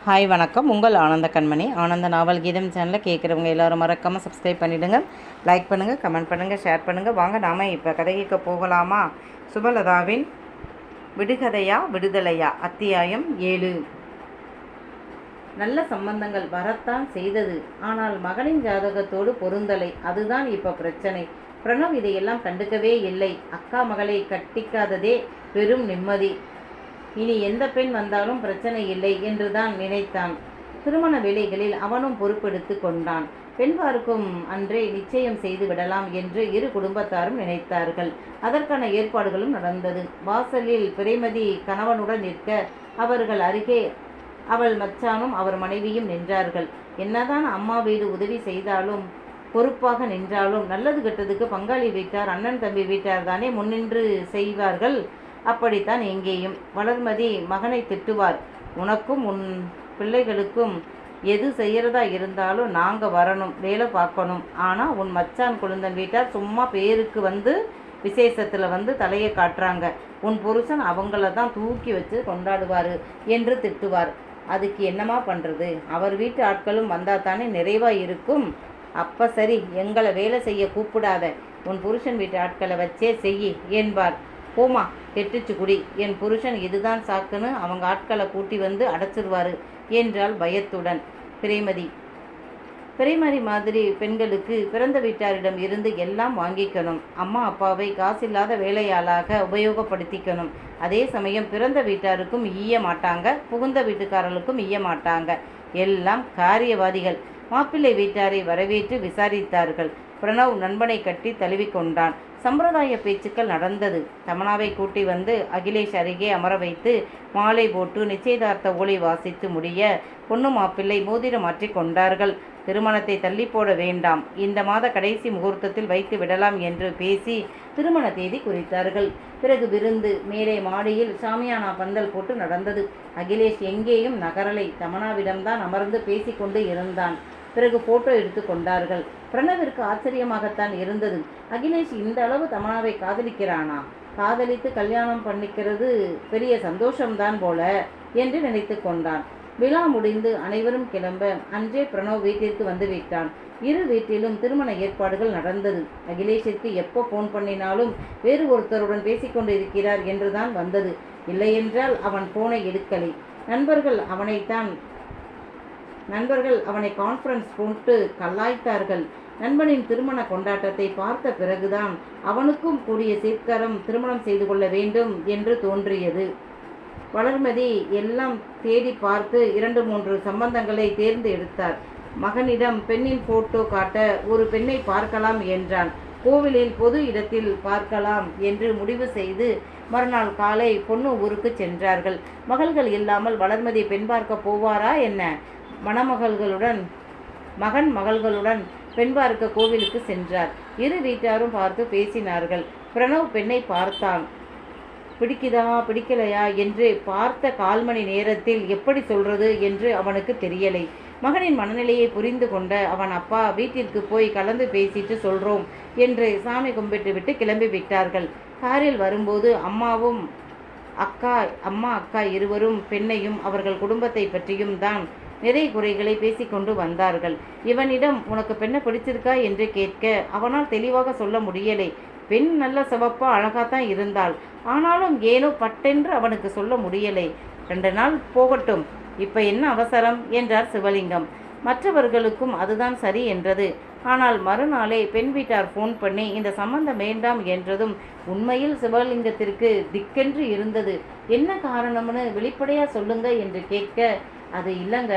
Hi வணக்கம். உங்கள் ஆனந்த கண்மணி. ஆனந்த நாவல் கீதம் சேனலில் கேட்குறவங்க எல்லோரும் மறக்காமல் சப்ஸ்கிரைப் பண்ணிவிடுங்க, லைக் பண்ணுங்கள், கமெண்ட் பண்ணுங்கள், ஷேர் பண்ணுங்கள். வாங்க நாம் இப்போ கதைக்கு போகலாமா? சுபலதாவின் விடுகதையா விடுதலையா அத்தியாயம் 7. நல்ல சம்பந்தங்கள் வரத்தான் செய்தது. ஆனால் மகனின் ஜாதகத்தோடு பொருந்தலை. அதுதான் இப்போ பிரச்சனை. பிரணவ் இதையெல்லாம் கண்டுக்கவே இல்லை. அக்கா மகளை கட்டிக்காததே பெரும் நிம்மதி. இனி எந்த பெண் வந்தாலும் பிரச்சனை இல்லை என்றுதான் நினைத்தான். திருமண வேலைகளில் அவனும் பொறுப்பெடுத்து கொண்டான். பெண் பார்க்கும் அன்றே நிச்சயம் செய்து விடலாம் என்று இரு குடும்பத்தாரும் நினைத்தார்கள். அதற்கான ஏற்பாடுகளும் நடந்தது. வாசலில் பிரேமதி கணவனுடன் நிற்க அவர்கள் அருகே அவள் மச்சானும் அவர் மனைவியும் நின்றார்கள். என்னதான் அம்மா வீடு உதவி செய்தாலும் பொறுப்பாக நின்றாலும் நல்லது கெட்டதுக்கு பங்காளி வீட்டார், அண்ணன் தம்பி வீட்டார் தானே முன்னின்று செய்வார்கள். அப்படித்தான் எங்கேயும். வளர்மதி மகனை திட்டுவார். உனக்கும் உன் பிள்ளைகளுக்கும் எது செய்கிறதா இருந்தாலும் நாங்கள் வரணும், வேலை பார்க்கணும். ஆனால் உன் மச்சான் குழந்தன் வீட்டார் சும்மா பேருக்கு வந்து விசேஷத்தில் வந்து தலையை காட்டுறாங்க. உன் புருஷன் அவங்கள தான் தூக்கி வச்சு கொண்டாடுவார் என்று திட்டுவார். அதுக்கு என்னமா பண்ணுறது? அவர் வீட்டு ஆட்களும் வந்தால் தானே நிறைவாக இருக்கும். அப்போ சரி, எங்களை வேலை செய்ய கூப்பிடாத, உன் புருஷன் வீட்டு ஆட்களை வச்சே செய்யி என்பார். போமா, கெட்டுச்சு குடி, என் புருஷன் இதுதான் சாக்குன்னு அவங்க ஆட்களை கூட்டி வந்து அடைச்சிருவாரு என்றாள் பயத்துடன் பிரேமதி மாதிரி பெண்களுக்கு பிறந்த வீட்டாரிடம் இருந்து எல்லாம் வாங்கிக்கணும். அம்மா அப்பாவை காசில்லாத வேலையாளாக உபயோகப்படுத்திக்கணும். அதே சமயம் பிறந்த வீட்டாருக்கும் ஈய மாட்டாங்க, புகுந்த வீட்டுக்காரர்களுக்கும் ஈய மாட்டாங்க. எல்லாம் காரியவாதிகள். மாப்பிள்ளை வீட்டாரை வரவேற்று விசாரித்தார்கள். பிரணவ் நண்பனை கட்டி தழுவிக்கொண்டான். சம்பிரதாய பேச்சுக்கள் நடந்தது. தமனாவை கூட்டி வந்து அகிலேஷ் அருகே அமர வைத்து மாலை போட்டு நிச்சயதார்த்த ஓலை வாசித்து முடிய பொண்ணு மாப்பிள்ளை மோதிரம் மாற்றி கொண்டார்கள். திருமணத்தை தள்ளி போட வேண்டாம், இந்த மாத கடைசி முகூர்த்தத்தில் வைத்து விடலாம் என்று பேசி திருமண தேதி குறித்தார்கள். பிறகு விருந்து. மேலே மாடியில் சாமியானா பந்தல் போட்டு நடந்தது. அகிலேஷ் எங்கேயும் நகரலை. தமனாவிடம்தான் அமர்ந்து பேசிக்கொண்டு இருந்தான். பிறகு போட்டோ எடுத்து கொண்டார்கள். பிரணவிற்கு ஆச்சரியமாகத்தான் இருந்தது. அகிலேஷ் இந்த அளவு தமனாவை காதலிக்கிறானா? காதலித்து கல்யாணம் பண்ணிக்கிறது பெரிய சந்தோஷம்தான் போல என்று நினைத்து கொண்டான். விழா முடிந்து அனைவரும் கிளம்ப அன்றே பிரணவ் வீட்டிற்கு வந்து விட்டான். இரு வீட்டிலும் திருமண ஏற்பாடுகள் நடந்தது. அகிலேஷிற்கு எப்போ ஃபோன் பண்ணினாலும் வேறு ஒருத்தருடன் பேசிக்கொண்டு இருக்கிறார் என்றுதான் வந்தது. இல்லையென்றால் அவன் ஃபோனை எடுக்கலை. நண்பர்கள் அவனை கான்ஃபரன்ஸ் போட்டு கலாய்த்தார்கள். நண்பனின் திருமண கொண்டாட்டத்தை பார்த்த பிறகுதான் அவனுக்கும் கூடிய சீர்காரம் திருமணம் செய்து கொள்ள வேண்டும் என்று தோன்றியது. வளர்மதி எல்லாம் தேடி பார்த்து 2-3 சம்பந்தங்களை தேர்ந்து எடுத்தார். மகனிடம் பெண்ணின் போட்டோ காட்ட ஒரு பெண்ணை பார்க்கலாம் என்றான். கோவிலில் பொது இடத்தில் பார்க்கலாம் என்று முடிவு செய்து மறுநாள் காலை பொண்ணு ஊருக்கு சென்றார்கள். மகள்கள் இல்லாமல் வளர்மதி பெண் பார்க்க போவாரா என்ன? மகன் மகள்களுடன் பெண் பார்க்க கோவிலுக்கு சென்றார். இரு வீட்டாரும் பார்த்து பேசினார்கள். பிரணவ் பெண்ணை பார்த்தான். பிடிக்குதா பிடிக்கலையா என்று பார்த்த 1/4 மணி நேரத்தில் எப்படி சொல்றது என்று அவனுக்கு தெரியலை. மகனின் மனநிலையை புரிந்து கொண்ட அவன் அப்பா வீட்டிற்கு போய் கலந்து பேசிட்டு சொல்றோம் என்று சாமி கும்பிட்டு விட்டு கிளம்பி விட்டார்கள். காரில் வரும்போது அம்மா அக்கா இருவரும் பெண்ணையும் அவர்கள் குடும்பத்தை பற்றியும் தான் நிறைய குறைகளை பேசிக்கொண்டு வந்தார்கள். இவனிடம் உனக்கு பெண்ணை பிடிச்சிருக்கா என்று கேட்க அவனால் தெளிவாக சொல்ல முடியலை. பெண் நல்ல சிவப்பா அழகாத்தான் இருந்தாள். ஆனாலும் ஏனோ பட்டென்று அவனுக்கு சொல்ல முடியலை. 2 நாள் போகட்டும், இப்ப என்ன அவசரம் என்றார் சிவலிங்கம். மற்றவர்களுக்கும் அதுதான் சரி என்றது. ஆனால் மறுநாளே பெண் வீட்டார் ஃபோன் பண்ணி இந்த சம்பந்தம் வேண்டாம் என்றதும் உண்மையில் சிவலிங்கத்திற்கு திக்கென்று இருந்தது. என்ன காரணம்னு வெளிப்படையா சொல்லுங்க என்று கேட்க, அது இல்லைங்க,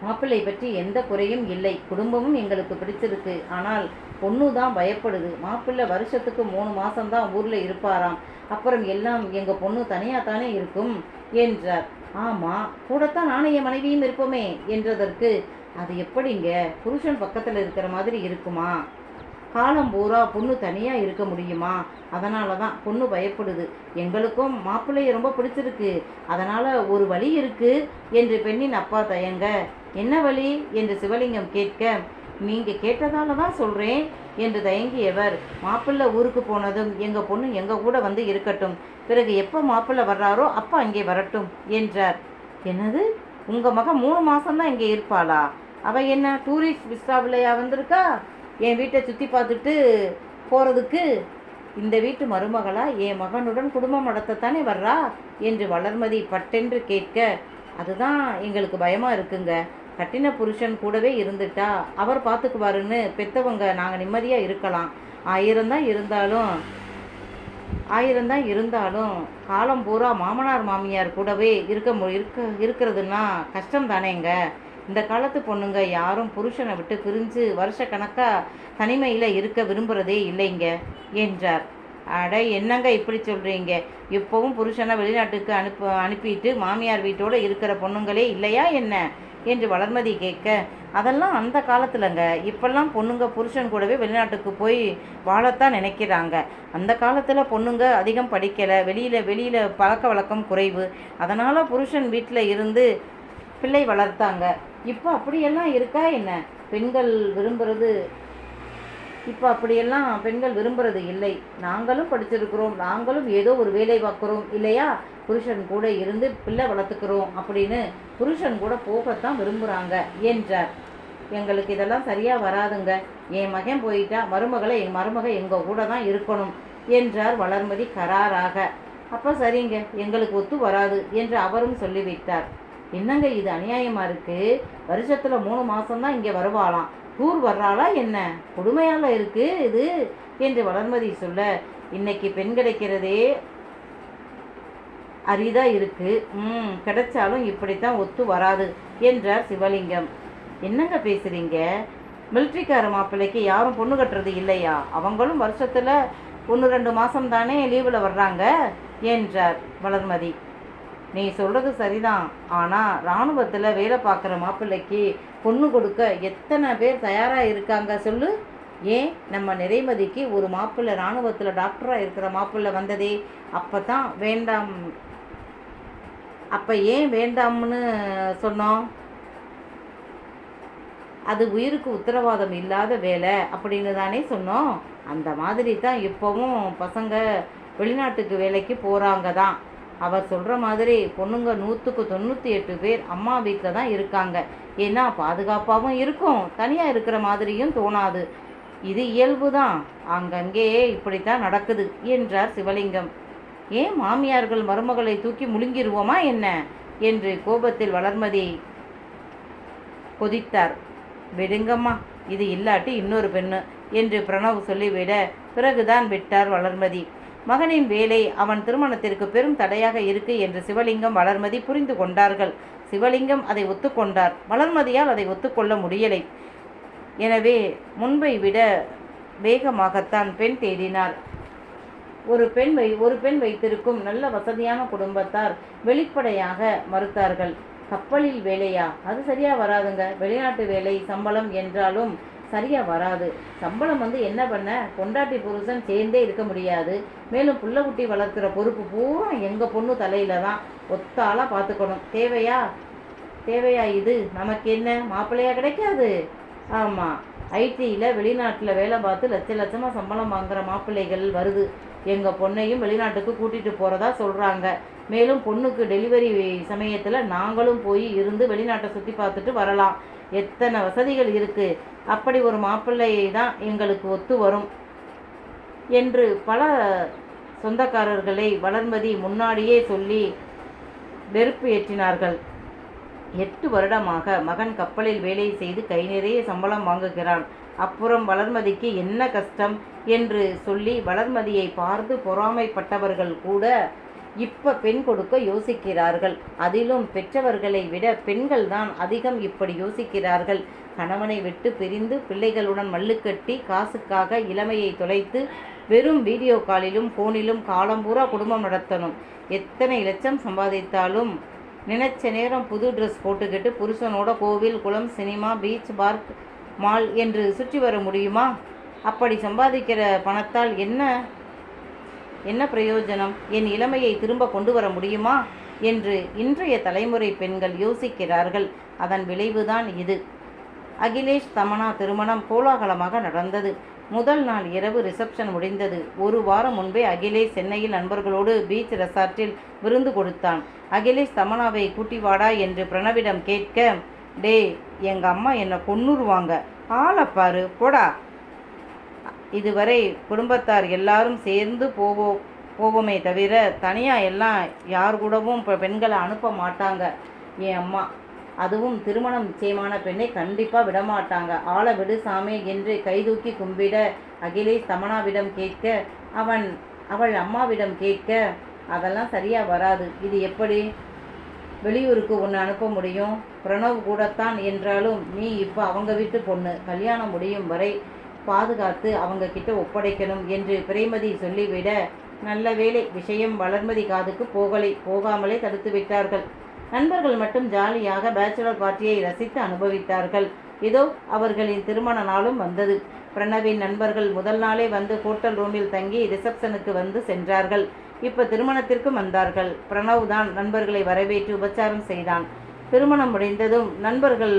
மாப்பிள்ளை பற்றி எந்த குறையும் இல்லை, குடும்பமும் எங்களுக்கு பிடிச்சிருக்கு. ஆனால் பொண்ணு தான் பயப்படுது. மாப்பிள்ளை வருஷத்துக்கு 3 மாசம்தான் ஊரில் இருப்பாராம். அப்புறம் எல்லாம் எங்கள் பொண்ணு தனியாக தானே இருக்கும் என்றார். ஆமாம், கூடத்தான் நானும் என் மனைவியும் இருப்போமே என்றதற்கு, அது எப்படிங்க, புருஷன் பக்கத்தில் இருக்கிற மாதிரி இருக்குமா? காலம் பூரா பொண்ணு தனியாக இருக்க முடியுமா? அதனால தான் பொண்ணு பயப்படுது. எங்களுக்கும் மாப்பிள்ளையை ரொம்ப பிடிச்சிருக்கு, அதனால் ஒரு வழி இருக்குது என்று பெண்ணின் அப்பா தயங்க, என்ன வழி என்று சிவலிங்கம் கேட்க, நீங்கள் கேட்டதால தான் சொல்கிறேன் என்று தயங்கியவர், மாப்பிள்ளை ஊருக்கு போனதும் எங்கள் பொண்ணு எங்கள் கூட வந்து இருக்கட்டும், பிறகு எப்போ மாப்பிள்ளை வர்றாரோ அப்போ அங்கே வரட்டும் என்றார். என்னது, உங்கள் மகன் 3 மாதம்தான் இங்கே இருப்பாளா? அவள் என்ன டூரிஸ்ட் விசாவிலையா வந்திருக்கா என் வீட்டை சுற்றி பார்த்துட்டு போகிறதுக்கு? இந்த வீட்டு மருமகளா என் மகனுடன் குடும்பம் நடத்தத்தானே வர்றா என்று வளர்மதி பட்டென்று கேட்க, அதுதான் எங்களுக்கு பயமாக இருக்குங்க. கட்டின புருஷன் கூடவே இருந்துட்டா அவர் பார்த்துக்குவாருன்னு பெற்றவங்க நாங்கள் நிம்மதியாக இருக்கலாம். ஆயிரம்தான் இருந்தாலும் காலம் பூரா மாமனார் மாமியார் கூடவே இருக்கிறதுன்னா கஷ்டம் தானேங்க. இந்த காலத்து பொண்ணுங்க யாரும் புருஷனை விட்டு பிரிஞ்சு வருஷக்கணக்காக தனிமையில் இருக்க விரும்புகிறதே இல்லைங்க என்றார். அட என்னங்க இப்படி சொல்கிறீங்க? இப்போவும் புருஷனை வெளிநாட்டுக்கு அனுப்பிட்டு மாமியார் வீட்டோடு இருக்கிற பொண்ணுங்களே இல்லையா என்ன என்று வளர்மதி கேட்க, அதெல்லாம் அந்த காலத்துலங்க. இப்பெல்லாம் பொண்ணுங்க புருஷன் கூடவே வெளிநாட்டுக்கு போய் வாழத்தான் நினைக்கிறாங்க. அந்த காலத்தில் பொண்ணுங்க அதிகம் படிக்கலை, வெளியில் பழக்க வழக்கம் குறைவு, அதனால் புருஷன் வீட்டில் இருந்து பிள்ளை வளர்த்தாங்க. இப்போ அப்படியெல்லாம் இருக்கா என்ன? அப்படியெல்லாம் பெண்கள் விரும்புறது இல்லை. நாங்களும் படிச்சிருக்கிறோம், நாங்களும் ஏதோ ஒரு வேலை பார்க்குறோம் இல்லையா, புருஷன் கூட இருந்து பிள்ளை வளர்த்துக்கிறோம் அப்படின்னு புருஷன் கூட போகத்தான் விரும்புகிறாங்க என்றார். எங்களுக்கு இதெல்லாம் சரியாக வராதுங்க. என் மகன் போயிட்டா என் மருமக எங்கள் கூட தான் இருக்கணும் என்றார் வளர்மதி கராராக. அப்போ சரிங்க, எங்களுக்கு ஒத்து வராது என்று அவரும் சொல்லிவிட்டார். என்னங்க இது அநியாயமாக இருக்குது? வருஷத்தில் 3 மாதம்தான் இங்கே வருவாளாம், டூர் வர்றாளா என்ன? கொடுமையால இருக்கு இது என்று வளர்மதி சொல்ல, இன்னைக்கு பெண் கிடைக்கிறதே அரிதா இருக்கு, கிடைச்சாலும் இப்படித்தான் ஒத்து வராது என்றார் சிவலிங்கம். என்னங்க பேசுறீங்க? மிலிட்ரிக்கார மாப்பிள்ளைக்கு யாரும் பொண்ணு கட்டுறது இல்லையா? அவங்களும் வருஷத்துல 1-2 மாதம் தானே லீவில் வர்றாங்க என்றார் வளர்மதி. நீ சொல்கிறது சரிதான், ஆனால் இராணுவத்தில் வேலை பார்க்குற மாப்பிள்ளைக்கு பொண்ணு கொடுக்க எத்தனை பேர் தயாராக இருக்காங்க சொல்லு. ஏன் நம்ம நிறைமதிக்கு ஒரு மாப்பிள்ளை இராணுவத்தில் டாக்டராக இருக்கிற மாப்பிள்ளை வந்ததே, அப்போ ஏன் வேண்டாம்னு சொன்னோம்? அது உயிருக்கு உத்தரவாதம் இல்லாத வேலை அப்படின்னு தானே சொன்னோம். அந்த மாதிரி தான் இப்போவும் பசங்க வெளிநாட்டுக்கு வேலைக்கு போகிறாங்க தான். அவர் சொல்கிற மாதிரி பொண்ணுங்க 100க்கு 98 பேர் அம்மா வீட்டில் தான் இருக்காங்க. ஏன்னா பாதுகாப்பாகவும் இருக்கும், தனியாக இருக்கிற மாதிரியும் தோணாது. இது இயல்பு தான், அங்கங்கே இப்படித்தான் நடக்குது என்றார் சிவலிங்கம். ஏன் மாமியார்கள் மருமகளை தூக்கி முழுங்கிருவோமா என்ன என்று கோபத்தில் வளர்மதி கொதித்தார். விடுங்கம்மா, இது இல்லாட்டி இன்னொரு பெண்ணு என்று பிரணவ் சொல்லிவிட பிறகுதான் விட்டார் வளர்மதி. மகனின் வேலை அவன் திருமணத்திற்கு பெரும் தடையாக இருக்கு என்று சிவலிங்கம் வளர்மதி புரிந்து கொண்டார்கள். சிவலிங்கம் அதை ஒத்துக்கொண்டார், வளர்மதியால் அதை ஒத்துக்கொள்ள முடியலை. எனவே முன்பை விட வேகமாகத்தான் பெண் தேடினார். ஒரு பெண் வைத்திருக்கும் நல்ல வசதியான குடும்பத்தார் வெளிப்படையாக மறுத்தார்கள். கப்பலில் வேலையா? அது சரியா வராதுங்க. வெளிநாட்டு வேலை சம்பளம் என்றாலும் சரியா வராது. சம்பளம் என்ன பண்ண, பொண்டாட்டி புருஷன் சேர்ந்தே இருக்க முடியாது. மேலும் புள்ள குட்டி வளர்க்குற பொறுப்பு பூரா எங்கள் பொண்ணு தலையில தான், ஒத்தாளாக பார்த்துக்கணும். தேவையா இது? நமக்கு என்ன மாப்பிள்ளையா கிடைக்காது? ஆமாம், ஐடியில் வெளிநாட்டில் வேலை பார்த்து லட்சமாக சம்பளம் வாங்குகிற மாப்பிள்ளைகள் வருது. எங்கள் பொண்ணையும் வெளிநாட்டுக்கு கூட்டிகிட்டு போகிறதா சொல்கிறாங்க. மேலும் பொண்ணுக்கு டெலிவரி சமயத்தில் நாங்களும் போய் இருந்து வெளிநாட்டை சுற்றி பார்த்துட்டு வரலாம். எத்தனை வசதிகள் இருக்குது. அப்படி ஒரு மாப்பிள்ளை தான் எங்களுக்கு ஒத்து வரும் என்று பல சொந்தக்காரர்களை வளர்மதி முன்னாடியே சொல்லி வெறுப்பு ஏற்றினார்கள். 8 வருடமாக மகன் கப்பலில் வேலை செய்து கை நிறைய சம்பளம் வாங்குகிறான். அப்புறம் வளர்மதிக்கு என்ன கஷ்டம் என்று சொல்லி வளர்மதியை பார்த்து பொறாமைப்பட்டவர்கள் கூட இப்ப பெண் கொடுக்க யோசிக்கிறார்கள். அதிலும் பெற்றவர்களை விட பெண்கள் தான் அதிகம் இப்படி யோசிக்கிறார்கள். கணவனை விட்டு பிரிந்து பிள்ளைகளுடன் மல்லுக்கட்டி காசுக்காக இளமையை தொலைத்து வெறும் வீடியோ காலிலும் போனிலும் காலம்பூரா குடும்பம் நடத்தணும். எத்தனை லட்சம் சம்பாதித்தாலும் நினைச்ச நேரம் புது ட்ரெஸ் போட்டுக்கிட்டு புருஷனோட கோவில், குளம், சினிமா, பீச், பார்க், மால் என்று சுற்றி வர முடியுமா? அப்படி சம்பாதிக்கிற பணத்தால் என்ன பிரயோஜனம்? என் இளமையை திரும்ப கொண்டு வர முடியுமா என்று இன்றைய தலைமுறை பெண்கள் யோசிக்கிறார்கள். அதன் விளைவுதான் இது. அகிலேஷ் தமன்னா திருமணம் கோலாகலமாக நடந்தது. முதல் நாள் இரவு ரிசப்ஷன் முடிந்தது. ஒரு வாரம் முன்பே அகிலேஷ் சென்னையில் நண்பர்களோடு பீச் ரெசார்ட்டில் விருந்து கொடுத்தான். அகிலேஷ் தமன்னாவை கூட்டி வாடா என்று பிரணவிடம் கேட்க, டே, எங்க அம்மா என்னை கொன்னுருவாங்க, ஆளப்பாரு போடா. இதுவரை குடும்பத்தார் எல்லாரும் சேர்ந்து போவோமே தவிர தனியாக எல்லாம் யார் கூடவும் பெண்களை அனுப்ப மாட்டாங்க என் அம்மா. அதுவும் திருமணம் நிச்சயமான பெண்ணை கண்டிப்பாக விடமாட்டாங்க. ஆளை விடு சாமி என்று கைதூக்கி கும்பிட அகிலேஷ் தமன்னாவிடம் கேட்க, அவள் அம்மாவிடம் கேட்க, அதெல்லாம் சரியாக வராது. இது எப்படி வெளியூருக்கு ஒன்று அனுப்ப முடியும்? பிரணவ் கூடத்தான் என்றாலும் நீ இப்போ அவங்க வீட்டு பொண்ணு, கல்யாணம் முடியும் வரை பாதுகாத்து அவங்க கிட்ட ஒப்படைக்கணும் என்று பிரேமதி சொல்லிவிட, நல்ல வேளை விஷயம் வளர்மதி காதுக்கு போகாமலே தடுத்து விட்டார்கள். நண்பர்கள் மட்டும் ஜாலியாக பேச்சுலர் பார்ட்டியை ரசித்து அனுபவித்தார்கள். இதோ அவர்களின் திருமண நாளும் வந்தது. பிரணவின் நண்பர்கள் முதல் நாளே வந்து ஹோட்டல் ரூமில் தங்கி ரிசப்ஷனுக்கு வந்து சென்றார்கள். இப்போ திருமணத்திற்கும் வந்தார்கள். பிரணவ் தான் நண்பர்களை வரவேற்று உபச்சாரம் செய்தான். திருமணம் முடிந்ததும் நண்பர்கள்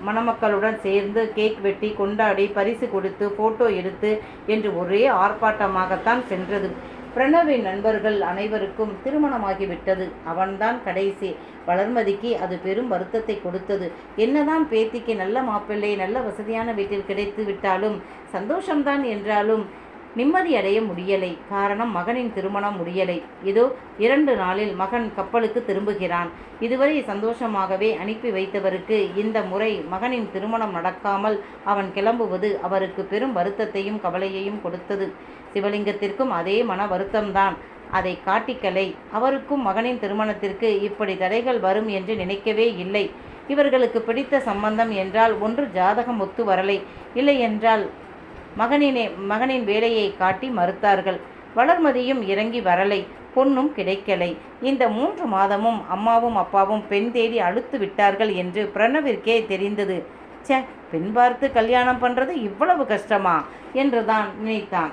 மணமக்களுடன் சேர்ந்து கேக் வெட்டி கொண்டாடி பரிசு கொடுத்து போட்டோ எடுத்து என்று ஒரே ஆர்ப்பாட்டமாகத்தான் சென்றது. பிரணவின் நண்பர்கள் அனைவருக்கும் திருமணமாகிவிட்டது. அவன்தான் கடைசி. வளர்மதிக்கு அது பெரும் வருத்தத்தை கொடுத்தது. என்னதான் பேத்திக்கு நல்ல மாப்பிள்ளை நல்ல வசதியான வீட்டில் கிடைத்து விட்டாலும் சந்தோஷம்தான் என்றாலும் நிம்மதி அடைய முடியலை. காரணம், மகனின் திருமணம் முடியலை. இதோ 2 நாளில் மகன் கப்பலுக்கு திரும்புகிறான். இதுவரை சந்தோஷமாகவே அனுப்பி வைத்தவருக்கு இந்த முறை மகனின் திருமணம் நடக்காமல் அவன் கிளம்புவது அவருக்கு பெரும் வருத்தத்தையும் கவலையையும் கொடுத்தது. சிவலிங்கத்திற்கும் அதே மன வருத்தம்தான். அதை காட்டிக்கலை. அவருக்கும் மகனின் திருமணத்திற்கு இப்படி தடைகள் வரும் என்று நினைக்கவே இல்லை. இவர்களுக்கு பிடித்த சம்பந்தம் என்றால் ஒன்று ஜாதகம் ஒத்து வரலை, இல்லை என்றால் மகனின் வேலையை காட்டி மறுத்தார்கள். வளர்மதியும் இறங்கி வரலை, பொண்ணும் கிடைக்கலை. இந்த 3 மாதமும் அம்மாவும் அப்பாவும் பெண் தேடி அழுத்து விட்டார்கள் என்று பிரணவிற்கே தெரிந்தது. பெண் பார்த்து கல்யாணம் பண்ணுறது இவ்வளவு கஷ்டமா என்றுதான் நினைத்தான்.